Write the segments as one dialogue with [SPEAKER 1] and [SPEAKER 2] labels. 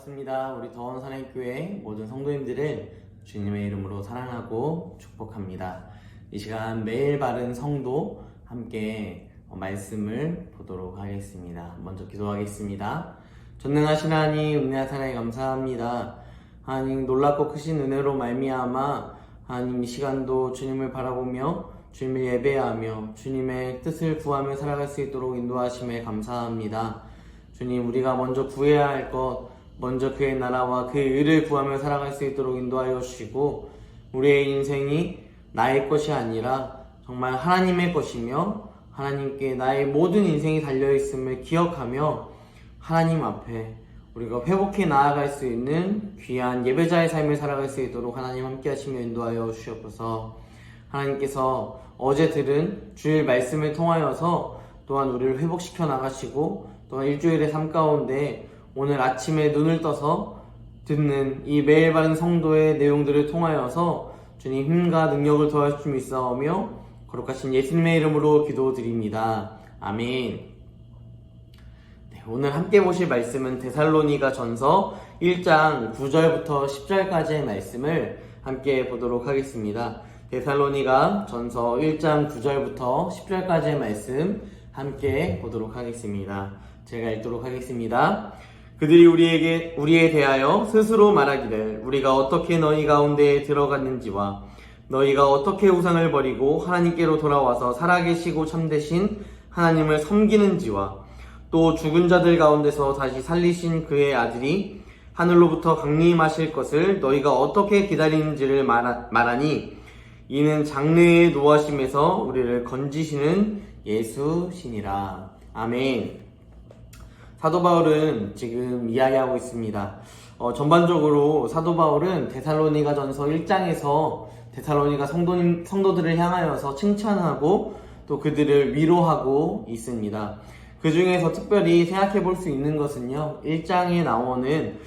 [SPEAKER 1] 반갑습니다. 우리 더원산행교회 모든 성도님들을 주님의 이름으로 사랑하고 축복합니다. 이 시간 매일 바른 성도 함께 말씀을 보도록 하겠습니다. 먼저 기도하겠습니다. 전능하신 하나님, 은혜와 사랑에 감사합니다. 하나님, 놀랍고 크신 은혜로 말미암아 하나님 이 시간도 주님을 바라보며 주님을 예배하며 주님의 뜻을 구하며 살아갈 수 있도록 인도하심에 감사합니다. 주님, 우리가 먼저 구해야 할 것, 먼저 그의 나라와 그의 의를 구하며 살아갈 수 있도록 인도하여 주시고, 우리의 인생이 나의 것이 아니라 정말 하나님의 것이며 하나님께 나의 모든 인생이 달려있음을 기억하며 하나님 앞에 우리가 회복해 나아갈 수 있는 귀한 예배자의 삶을 살아갈 수 있도록 하나님 함께 하시며 인도하여 주시옵소서. 하나님께서 어제 들은 주일 말씀을 통하여서 또한 우리를 회복시켜 나가시고, 또한 일주일의 삶 가운데 오늘 아침에 눈을 떠서 듣는 이 매일 바른 성도의 내용들을 통하여서 주님 힘과 능력을 더하심이 있사오며 거룩하신 예수님의 이름으로 기도드립니다. 아멘. 네, 오늘 함께 보실 말씀은 데살로니가 전서 1장 9절부터 10절까지의 말씀을 함께 보도록 하겠습니다. 데살로니가 전서 1장 9절부터 10절까지의 말씀 함께 보도록 하겠습니다. 제가 읽도록 하겠습니다. 그들이 우리에 대하여 스스로 말하기를 우리가 어떻게 너희 가운데에 들어갔는지와 너희가 어떻게 우상을 버리고 하나님께로 돌아와서 살아계시고 참되신 하나님을 섬기는지와 또 죽은 자들 가운데서 다시 살리신 그의 아들이 하늘로부터 강림하실 것을 너희가 어떻게 기다리는지를 말하니 이는 장래의 노하심에서 우리를 건지시는 예수시니라. 아멘. 사도 바울은 지금 이야기하고 있습니다. 전반적으로 사도 바울은 데살로니가 전서 1장에서 데살로니가 성도들을 향하여서 칭찬하고 또 그들을 위로하고 있습니다. 그 중에서 특별히 생각해 볼 수 있는 것은요, 1장에 나오는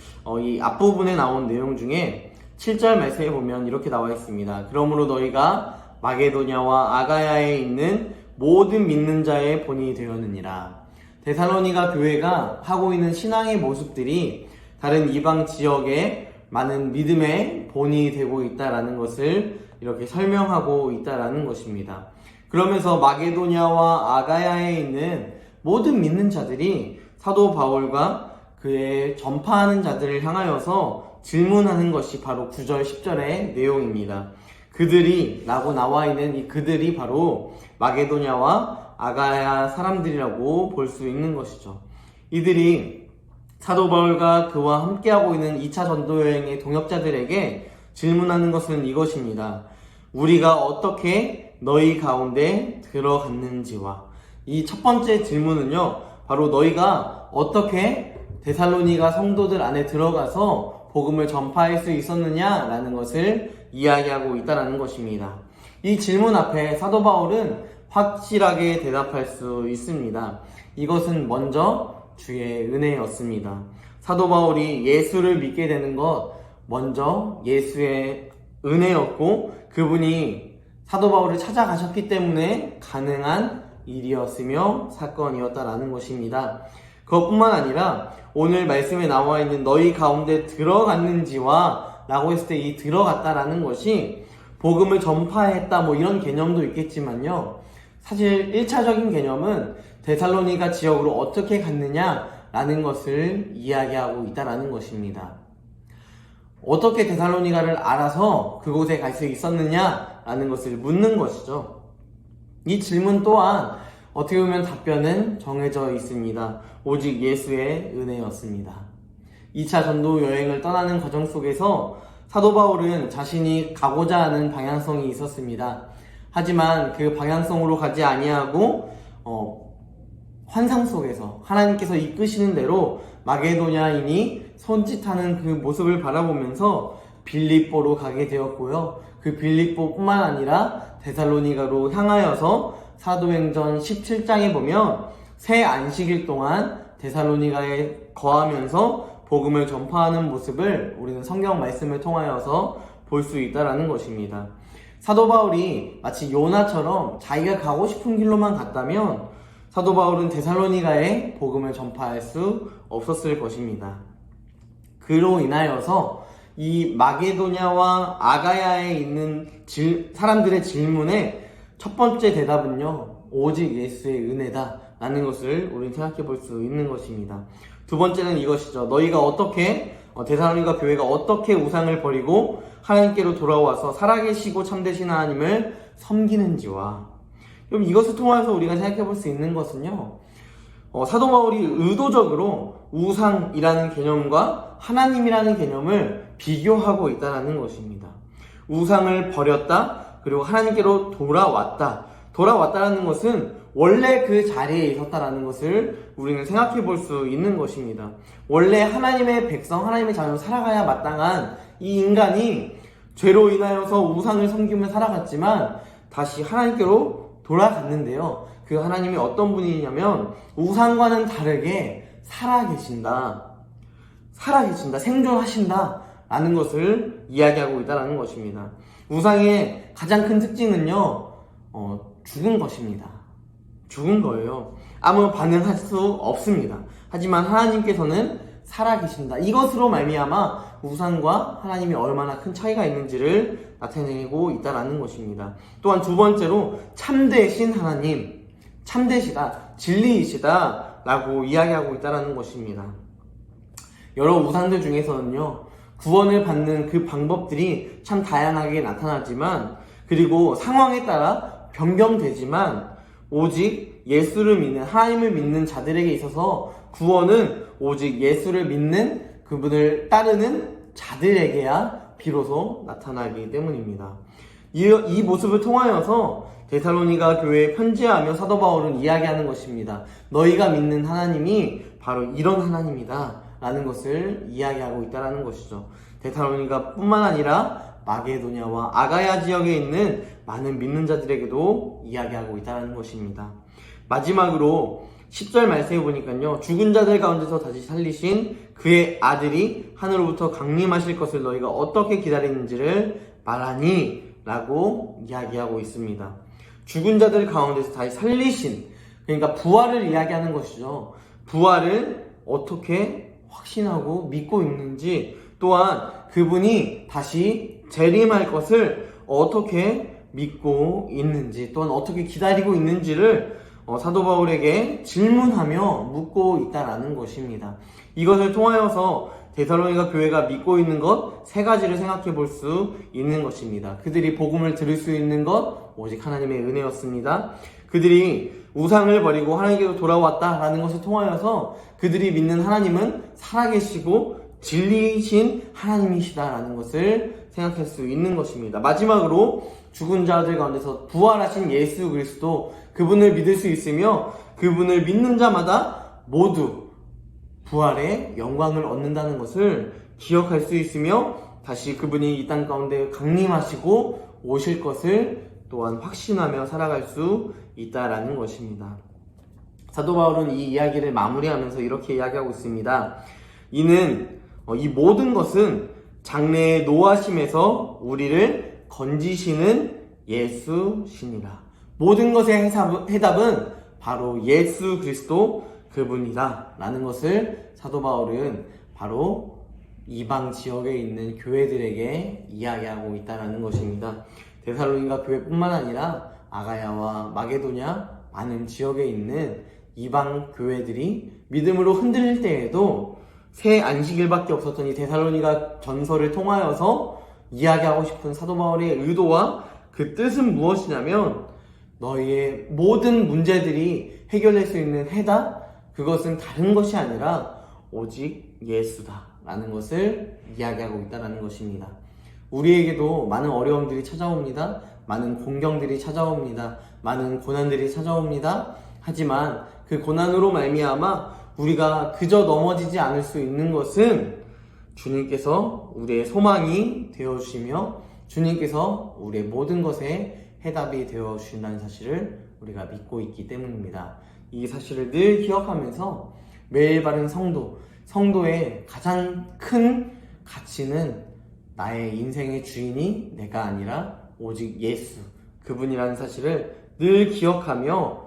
[SPEAKER 1] 이 앞부분에 나온 내용 중에 7절 말씀에 보면 이렇게 나와 있습니다. 그러므로 너희가 마게도냐와 아가야에 있는 모든 믿는 자의 본이 되었느니라. 데살로니가 교회가 하고 있는 신앙의 모습들이 다른 이방 지역에 많은 믿음의 본이 되고 있다라는 것을 이렇게 설명하고 있다라는 것입니다. 그러면서 마게도냐와 아가야에 있는 모든 믿는 자들이 사도 바울과 그의 전파하는 자들을 향하여서 질문하는 것이 바로 9절, 10절의 내용입니다. 그들이 라고 나와 있는 이 그들이 바로 마게도냐와 아가야 사람들이라고 볼 수 있는 것이죠. 이들이 사도 바울과 그와 함께하고 있는 2차 전도 여행의 동역자들에게 질문하는 것은 이것입니다. 우리가 어떻게 너희 가운데 들어갔는지와, 이 첫 번째 질문은요, 바로 너희가 어떻게 데살로니가 성도들 안에 들어가서 복음을 전파할 수 있었느냐라는 것을 이야기하고 있다는 것입니다. 이 질문 앞에 사도 바울은 확실하게 대답할 수 있습니다. 이것은 먼저 주의 은혜였습니다. 사도 바울이 예수를 믿게 되는 것, 먼저 예수의 은혜였고, 그분이 사도 바울을 찾아가셨기 때문에 가능한 일이었으며 사건이었다라는 것입니다. 그것뿐만 아니라 오늘 말씀에 나와 있는 너희 가운데 들어갔는지와 라고 했을 때 이 들어갔다라는 것이 복음을 전파했다 뭐 이런 개념도 있겠지만요, 사실 1차적인 개념은 데살로니가 지역으로 어떻게 갔느냐라는 것을 이야기하고 있다라는 것입니다. 어떻게 데살로니가를 알아서 그곳에 갈 수 있었느냐라는 것을 묻는 것이죠. 이 질문 또한 어떻게 보면 답변은 정해져 있습니다. 오직 예수의 은혜였습니다. 2차 전도 여행을 떠나는 과정 속에서 사도 바울은 자신이 가고자 하는 방향성이 있었습니다. 하지만 그 방향성으로 가지 아니하고 환상 속에서 하나님께서 이끄시는 대로 마게도냐인이 손짓하는 그 모습을 바라보면서 빌립보로 가게 되었고요. 그 빌립보뿐만 아니라 데살로니가로 향하여서 사도행전 17장에 보면 새 안식일 동안 데살로니가에 거하면서 복음을 전파하는 모습을 우리는 성경 말씀을 통하여서 볼 수 있다는 것입니다. 사도 바울이 마치 요나처럼 자기가 가고 싶은 길로만 갔다면 사도 바울은 데살로니가에 복음을 전파할 수 없었을 것입니다. 그로 인하여서 이 마게도냐와 아가야에 있는 사람들의 질문에 첫 번째 대답은요, 오직 예수의 은혜다 라는 것을 우리는 생각해 볼 수 있는 것입니다. 두 번째는 이것이죠. 너희가 어떻게 데살로니가 교회가 어떻게 우상을 버리고 하나님께로 돌아와서 살아계시고 참되신 하나님을 섬기는지와, 그럼 이것을 통해서 우리가 생각해 볼 수 있는 것은요, 사도 바울이 의도적으로 우상이라는 개념과 하나님이라는 개념을 비교하고 있다는 것입니다. 우상을 버렸다, 그리고 하나님께로 돌아왔다라는 것은 원래 그 자리에 있었다라는 것을 우리는 생각해 볼 수 있는 것입니다. 원래 하나님의 백성, 하나님의 자녀로 살아가야 마땅한 이 인간이 죄로 인하여서 우상을 섬기며 살아갔지만 다시 하나님께로 돌아갔는데요. 그 하나님이 어떤 분이냐면 우상과는 다르게 살아계신다, 생존하신다 라는 것을 이야기하고 있다는 것입니다. 우상의 가장 큰 특징은요, 죽은 것입니다. 죽은 거예요. 아무 반응할 수 없습니다. 하지만 하나님께서는 살아계신다. 이것으로 말미암아 우상과 하나님이 얼마나 큰 차이가 있는지를 나타내고 있다는 것입니다. 또한 두 번째로 참되신 하나님, 참되시다, 진리이시다 라고 이야기하고 있다는 것입니다. 여러 우상들 중에서는요, 구원을 받는 그 방법들이 참 다양하게 나타나지만, 그리고 상황에 따라 변경되지만, 오직 예수를 믿는, 하나님을 믿는 자들에게 있어서 구원은 오직 예수를 믿는, 그분을 따르는 자들에게야 비로소 나타나기 때문입니다. 이 모습을 통하여서 데살로니가 교회에 편지하며 사도 바울은 이야기하는 것입니다. 너희가 믿는 하나님이 바로 이런 하나님이다 라는 것을 이야기하고 있다는 것이죠. 데살로니가 뿐만 아니라 마게도냐와 아가야 지역에 있는 많은 믿는 자들에게도 이야기하고 있다는 것입니다. 마지막으로 10절 말씀해 보니까요, 죽은 자들 가운데서 다시 살리신 그의 아들이 하늘로부터 강림하실 것을 너희가 어떻게 기다리는지를 말하니 라고 이야기하고 있습니다. 죽은 자들 가운데서 다시 살리신, 그러니까 부활을 이야기하는 것이죠. 부활을 어떻게 확신하고 믿고 있는지, 또한 그분이 다시 재림할 것을 어떻게 믿고 있는지, 또한 어떻게 기다리고 있는지를 사도 바울에게 질문하며 묻고 있다라는 것입니다. 이것을 통하여서 데살로니가 교회가 믿고 있는 것 세 가지를 생각해 볼 수 있는 것입니다. 그들이 복음을 들을 수 있는 것 오직 하나님의 은혜였습니다. 그들이 우상을 버리고 하나님께로 돌아왔다라는 것을 통하여서 그들이 믿는 하나님은 살아계시고 진리이신 하나님이시다라는 것을 생각할 수 있는 것입니다. 마지막으로 죽은 자들 가운데서 부활하신 예수 그리스도, 그분을 믿을 수 있으며 그분을 믿는 자마다 모두 부활의 영광을 얻는다는 것을 기억할 수 있으며 다시 그분이 이 땅 가운데 강림하시고 오실 것을 또한 확신하며 살아갈 수 있다라는 것입니다. 사도 바울은 이 이야기를 마무리하면서 이렇게 이야기하고 있습니다. 이 모든 것은 장래의 노하심에서 우리를 건지시는 예수시니라. 모든 것의 해답은 바로 예수 그리스도 그분이다 라는 것을 사도 바울은 바로 이방 지역에 있는 교회들에게 이야기하고 있다는 것입니다. 데살로니가 교회뿐만 아니라 아가야와 마게도냐 많은 지역에 있는 이방 교회들이 믿음으로 흔들릴 때에도 새 안식일밖에 없었던 이 데살로니가 전서를 통하여서 이야기하고 싶은 사도 바울의 의도와 그 뜻은 무엇이냐면, 너희의 모든 문제들이 해결될 수 있는 해답, 그것은 다른 것이 아니라 오직 예수다 라는 것을 이야기하고 있다는 것입니다. 우리에게도 많은 어려움들이 찾아옵니다. 많은 공경들이 찾아옵니다. 많은 고난들이 찾아옵니다. 하지만 그 고난으로 말미암아 우리가 그저 넘어지지 않을 수 있는 것은 주님께서 우리의 소망이 되어주시며 주님께서 우리의 모든 것에 해답이 되어주신다는 사실을 우리가 믿고 있기 때문입니다. 이 사실을 늘 기억하면서 매일 바른 성도의 가장 큰 가치는 나의 인생의 주인이 내가 아니라 오직 예수, 그분이라는 사실을 늘 기억하며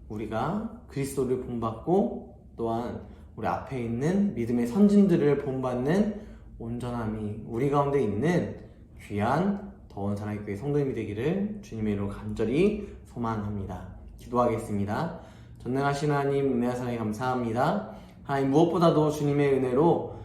[SPEAKER 1] 우리가 그리스도를 본받고 또한 우리 앞에 있는 믿음의 선진들을 본받는 온전함이 우리 가운데 있는 귀한 더운 사랑의 교회 성도님이 되기를 주님의 이름으로 간절히 소망합니다. 기도하겠습니다. 전능하신 하나님, 은혜와 사랑에 감사합니다. 하나님, 무엇보다도 주님의 은혜로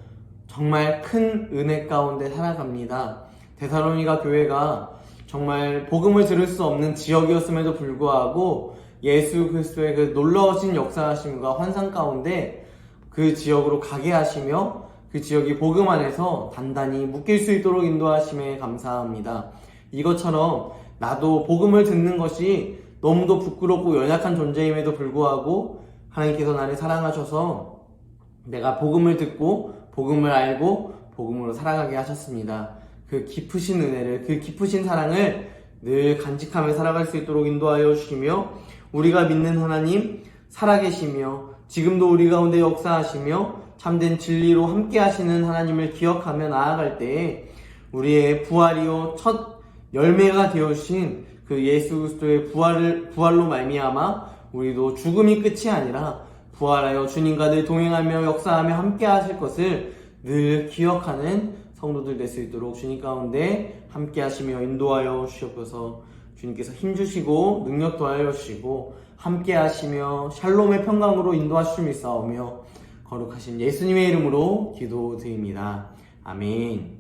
[SPEAKER 1] 정말 큰 은혜 가운데 살아갑니다. 데살로니가 교회가 정말 복음을 들을 수 없는 지역이었음에도 불구하고 예수 그리스도의 그 놀라우신 역사하심과 환상 가운데 그 지역으로 가게 하시며 그 지역이 복음 안에서 단단히 묶일 수 있도록 인도하심에 감사합니다. 이것처럼 나도 복음을 듣는 것이 너무도 부끄럽고 연약한 존재임에도 불구하고 하나님께서 나를 사랑하셔서 내가 복음을 듣고 복음을 알고 복음으로 살아가게 하셨습니다. 그 깊으신 은혜를, 그 깊으신 사랑을 늘 간직하며 살아갈 수 있도록 인도하여 주시며 우리가 믿는 하나님 살아계시며 지금도 우리 가운데 역사하시며 참된 진리로 함께 하시는 하나님을 기억하며 나아갈 때에 우리의 부활이요 첫 열매가 되어주신 그 예수 그리스도의 부활로 말미암아 우리도 죽음이 끝이 아니라 부활하여 주님과 늘 동행하며 역사하며 함께 하실 것을 늘 기억하는 성도들 될 수 있도록 주님 가운데 함께 하시며 인도하여 주시옵소서. 주님께서 힘주시고 능력 더하여 주시고 함께 하시며 샬롬의 평강으로 인도하심을 싸우며 거룩하신 예수님의 이름으로 기도드립니다. 아멘.